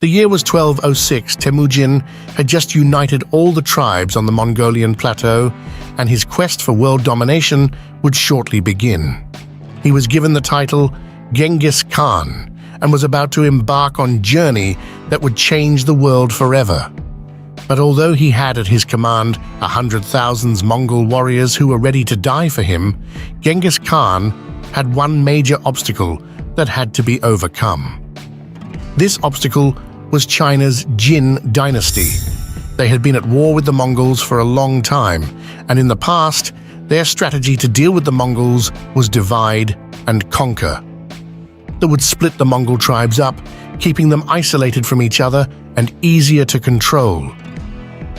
The year was 1206. Temujin had just united all the tribes on the Mongolian plateau, and his quest for world domination would shortly begin. He was given the title Genghis Khan and was about to embark on a journey that would change the world forever. But although he had at his command 100,000 Mongol warriors who were ready to die for him, Genghis Khan had one major obstacle that had to be overcome. This obstacle was China's Jin dynasty. They had been at war with the Mongols for a long time, and in the past, their strategy to deal with the Mongols was divide and conquer. They would split the Mongol tribes up, keeping them isolated from each other and easier to control.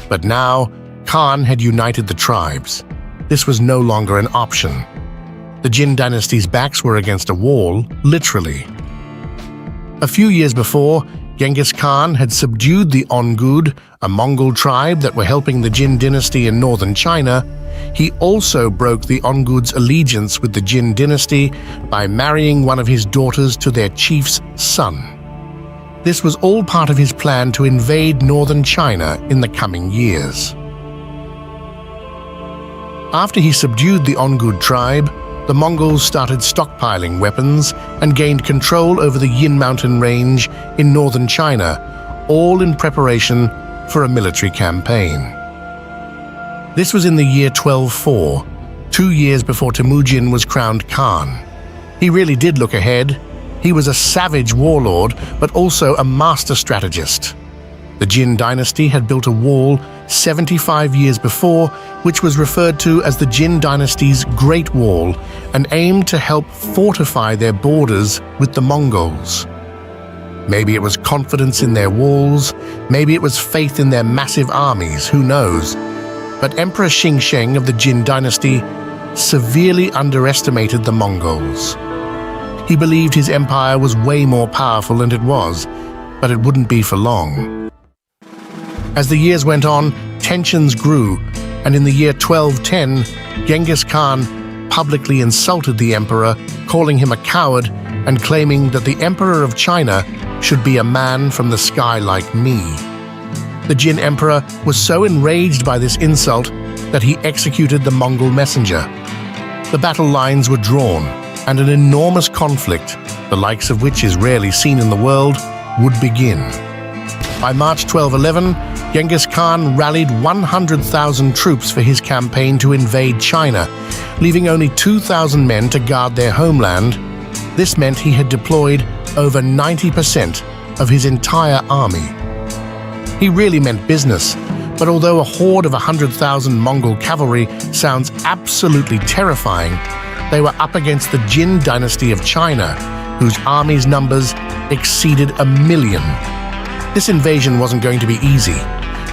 But now, Khan had united the tribes. This was no longer an option. The Jin dynasty's backs were against a wall, literally. A few years before, Genghis Khan had subdued the Ongud, a Mongol tribe that were helping the Jin dynasty in northern China. He also broke the Ongud's allegiance with the Jin dynasty by marrying one of his daughters to their chief's son. This was all part of his plan to invade northern China in the coming years. After he subdued the Ongud tribe, the Mongols started stockpiling weapons and gained control over the Yin mountain range in northern China, all in preparation for a military campaign. This was in the year 1204, 2 years before Temujin was crowned Khan. He really did look ahead. He was a savage warlord, but also a master strategist. The Jin dynasty had built a wall 75 years before, which was referred to as the Jin dynasty's Great Wall, and aimed to help fortify their borders with the Mongols. Maybe it was confidence in their walls, maybe it was faith in their massive armies, who knows? But Emperor Xingsheng of the Jin dynasty severely underestimated the Mongols. He believed his empire was way more powerful than it was, but it wouldn't be for long. As the years went on, tensions grew, and in the year 1210, Genghis Khan publicly insulted the emperor, calling him a coward and claiming that the emperor of China should be a man from the sky like me. The Jin emperor was so enraged by this insult that he executed the Mongol messenger. The battle lines were drawn, and an enormous conflict, the likes of which is rarely seen in the world, would begin. By March 1211, Genghis Khan rallied 100,000 troops for his campaign to invade China, leaving only 2,000 men to guard their homeland. This meant he had deployed over 90% of his entire army. He really meant business, but although a horde of 100,000 Mongol cavalry sounds absolutely terrifying, they were up against the Jin dynasty of China, whose army's numbers exceeded 1 million. This invasion wasn't going to be easy.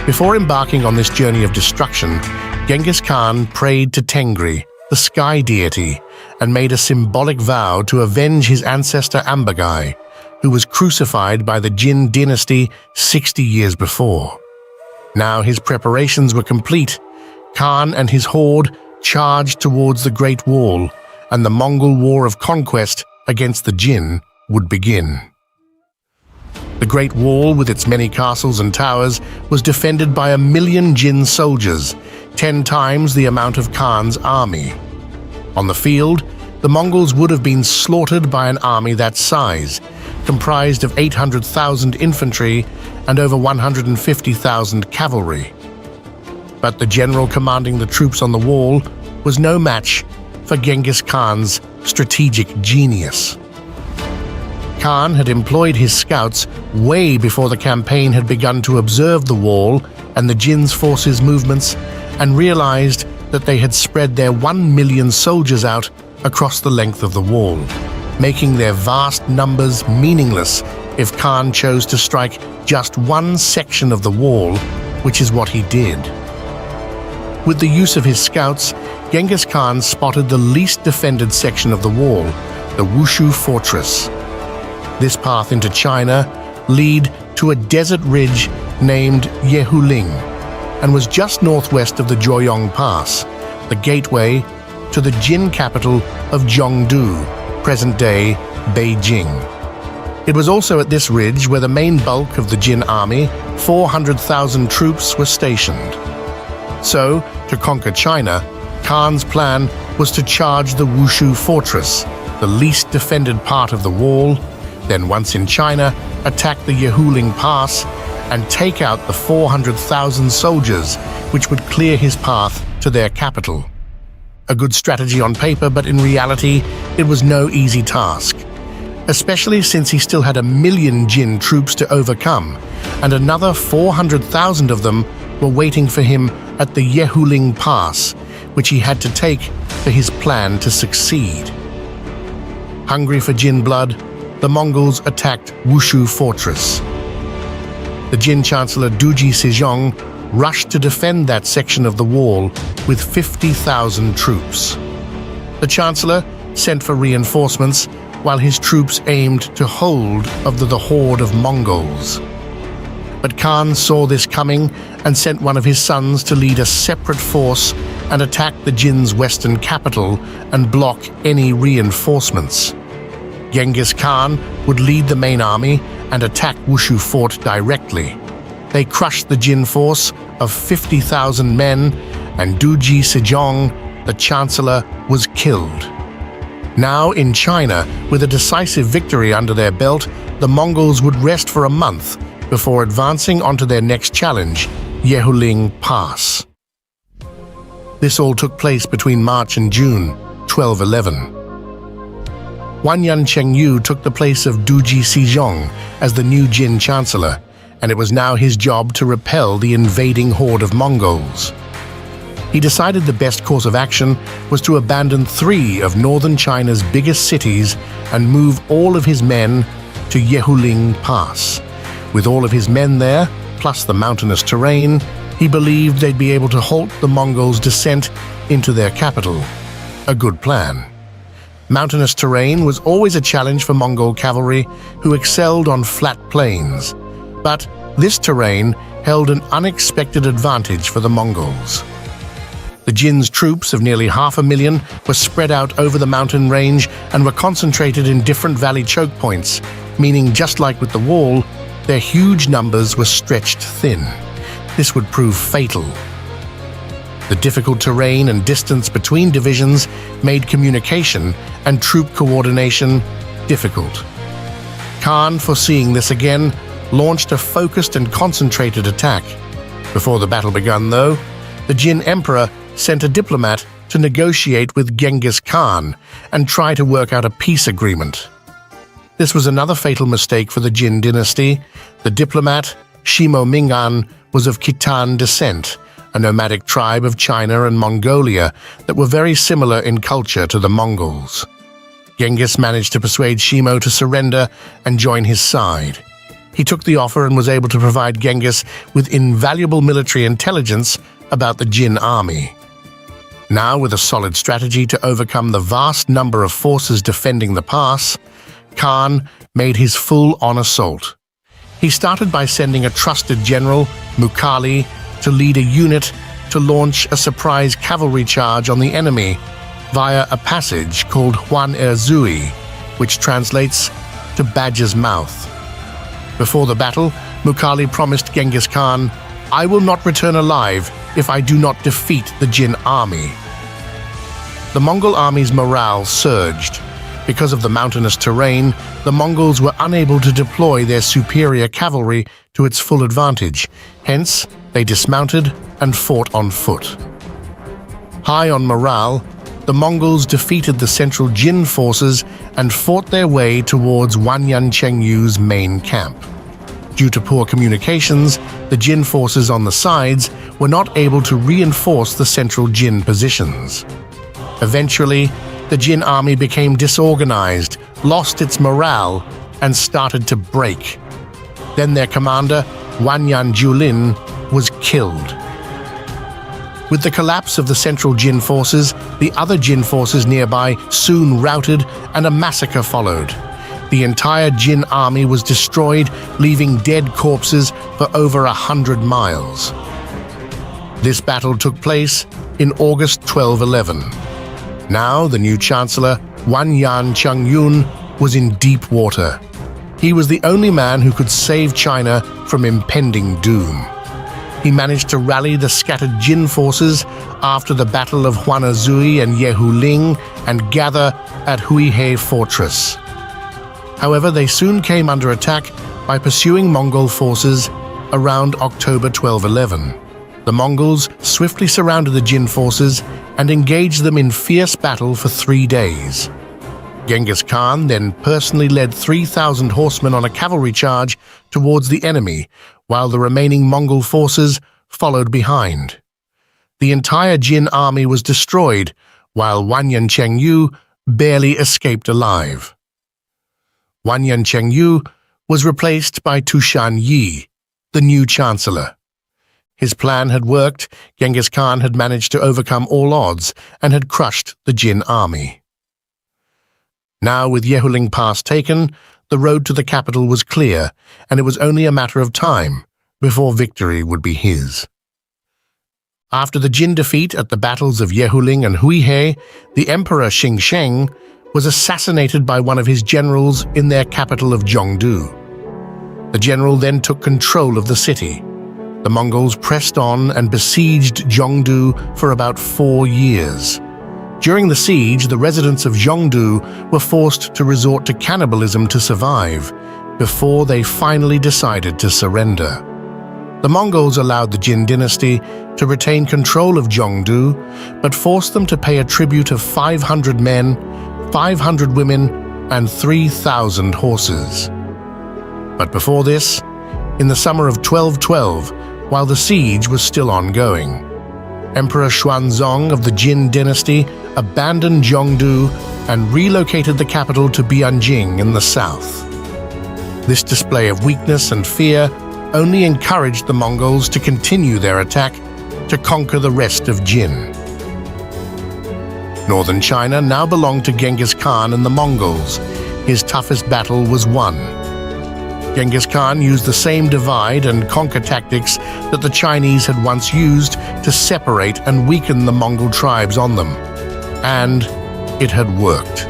Before embarking on this journey of destruction, Genghis Khan prayed to Tengri, the sky deity, and made a symbolic vow to avenge his ancestor Ambagai, who was crucified by the Jin dynasty 60 years before. Now his preparations were complete. Khan and his horde charged towards the Great Wall, and the Mongol War of Conquest against the Jin would begin. The Great Wall, with its many castles and towers, was defended by 1 million Jin soldiers, 10 times the amount of Khan's army. On the field, the Mongols would have been slaughtered by an army that size, comprised of 800,000 infantry and over 150,000 cavalry. But the general commanding the troops on the wall was no match for Genghis Khan's strategic genius. Khan had employed his scouts way before the campaign had begun to observe the wall and the Jin's forces' movements, and realized that they had spread their 1 million soldiers out across the length of the wall, making their vast numbers meaningless if Khan chose to strike just one section of the wall, which is what he did. With the use of his scouts, Genghis Khan spotted the least defended section of the wall, the Wushu fortress. This path into China led to a desert ridge named Yehuling, and was just northwest of the Joyong Pass, the gateway to the Jin capital of Zhongdu, present-day Beijing. It was also at this ridge where the main bulk of the Jin army, 400,000 troops, were stationed. So, to conquer China, Khan's plan was to charge the Wushu fortress, the least defended part of the wall, then once in China, attack the Yehuling Pass and take out the 400,000 soldiers, which would clear his path to their capital. A good strategy on paper, but in reality, it was no easy task, especially since he still had 1 million Jin troops to overcome, and another 400,000 of them were waiting for him at the Yehuling Pass, which he had to take for his plan to succeed. Hungry for Jin blood, the Mongols attacked Wushu Fortress. The Jin Chancellor Duji Sejong rushed to defend that section of the wall with 50,000 troops. The Chancellor sent for reinforcements while his troops aimed to hold of the horde of Mongols. But Khan saw this coming and sent one of his sons to lead a separate force and attack the Jin's western capital and block any reinforcements. Genghis Khan would lead the main army and attack Wushu Fort directly. They crushed the Jin force of 50,000 men, and Duji Sejong, the chancellor, was killed. Now in China, with a decisive victory under their belt, the Mongols would rest for a month before advancing onto their next challenge, Yehuling Pass. This all took place between March and June 1211. Wanyan Chengyu took the place of Duji Sejong as the new Jin chancellor, and it was now his job to repel the invading horde of Mongols. He decided the best course of action was to abandon 3 of northern China's biggest cities and move all of his men to Yehuling Pass. With all of his men there, plus the mountainous terrain, he believed they'd be able to halt the Mongols' descent into their capital. A good plan. Mountainous terrain was always a challenge for Mongol cavalry, who excelled on flat plains. But this terrain held an unexpected advantage for the Mongols. The Jin's troops of nearly 500,000 were spread out over the mountain range and were concentrated in different valley choke points, meaning just like with the wall, their huge numbers were stretched thin. This would prove fatal. The difficult terrain and distance between divisions made communication and troop coordination difficult. Khan, foreseeing this again, launched a focused and concentrated attack. Before the battle began, though, the Jin emperor sent a diplomat to negotiate with Genghis Khan and try to work out a peace agreement. This was another fatal mistake for the Jin dynasty. The diplomat, Shimo Mingan, was of Khitan descent, a nomadic tribe of China and Mongolia that were very similar in culture to the Mongols. Genghis managed to persuade Shimo to surrender and join his side. He took the offer and was able to provide Genghis with invaluable military intelligence about the Jin army. Now, with a solid strategy to overcome the vast number of forces defending the pass, Khan made his full-on assault. He started by sending a trusted general, Mukali, to lead a unit to launch a surprise cavalry charge on the enemy via a passage called Huan Erzui, which translates to Badger's Mouth. Before the battle, Mukali promised Genghis Khan, "I will not return alive if I do not defeat the Jin army." The Mongol army's morale surged. Because of the mountainous terrain, the Mongols were unable to deploy their superior cavalry to its full advantage. Hence, they dismounted and fought on foot. High on morale, the Mongols defeated the central Jin forces and fought their way towards Wanyan Chengyu's main camp. Due to poor communications, the Jin forces on the sides were not able to reinforce the central Jin positions. Eventually, the Jin army became disorganized, lost its morale, and started to break. Then their commander, Wanyan Julin, was killed. With the collapse of the central Jin forces, the other Jin forces nearby soon routed and a massacre followed. The entire Jin army was destroyed, leaving dead corpses for over 100 miles. This battle took place in August 1211. Now the new chancellor, Wanyan Chengyun, was in deep water. He was the only man who could save China from impending doom. He managed to rally the scattered Jin forces after the Battle of Huanazui and Yehuling and gather at Huihe Fortress. However, they soon came under attack by pursuing Mongol forces around October 1211. The Mongols swiftly surrounded the Jin forces and engaged them in fierce battle for 3 days. Genghis Khan then personally led 3,000 horsemen on a cavalry charge towards the enemy, while the remaining Mongol forces followed behind. The entire Jin army was destroyed, while Wanyan Chengyu barely escaped alive. Wanyan Chengyu was replaced by Tushan Yi, the new chancellor. His plan had worked. Genghis Khan had managed to overcome all odds and had crushed the Jin army. Now, with Yehuling Pass taken, the road to the capital was clear, and it was only a matter of time before victory would be his. After the Jin defeat at the battles of Yehuling and Huihe, the Emperor Xingsheng was assassinated by one of his generals in their capital of Zhongdu. The general then took control of the city. The Mongols pressed on and besieged Zhongdu for about 4 years. During the siege, the residents of Zhongdu were forced to resort to cannibalism to survive, before they finally decided to surrender. The Mongols allowed the Jin dynasty to retain control of Zhongdu, but forced them to pay a tribute of 500 men, 500 women, and 3,000 horses. But before this, in the summer of 1212, while the siege was still ongoing, Emperor Xuanzong of the Jin dynasty abandoned Zhongdu and relocated the capital to Bianjing in the south. This display of weakness and fear only encouraged the Mongols to continue their attack to conquer the rest of Jin. Northern China now belonged to Genghis Khan and the Mongols. His toughest battle was won. Genghis Khan used the same divide and conquer tactics that the Chinese had once used to separate and weaken the Mongol tribes on them. And it had worked.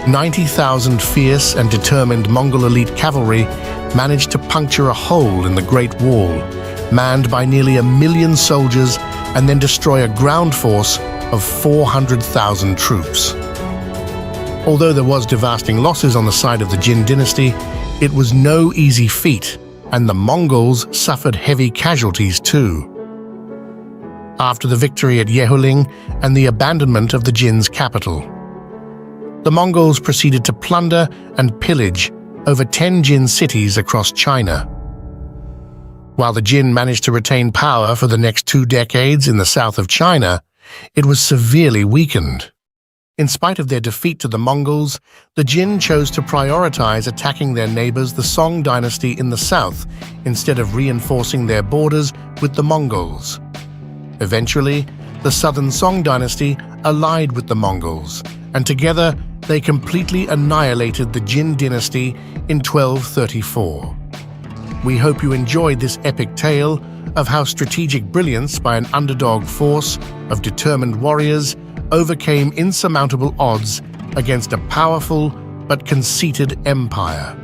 90,000 fierce and determined Mongol elite cavalry managed to puncture a hole in the Great Wall, manned by nearly 1 million soldiers, and then destroy a ground force of 400,000 troops. Although there was devastating losses on the side of the Jin dynasty, it was no easy feat, and the Mongols suffered heavy casualties too. After the victory at Yehuling and the abandonment of the Jin's capital, the Mongols proceeded to plunder and pillage over 10 Jin cities across China. While the Jin managed to retain power for the next 2 decades in the south of China, it was severely weakened. In spite of their defeat to the Mongols, the Jin chose to prioritize attacking their neighbors, the Song dynasty in the south, instead of reinforcing their borders with the Mongols. Eventually, the southern Song dynasty allied with the Mongols, and together they completely annihilated the Jin dynasty in 1234. We hope you enjoyed this epic tale of how strategic brilliance by an underdog force of determined warriors overcame insurmountable odds against a powerful but conceited empire.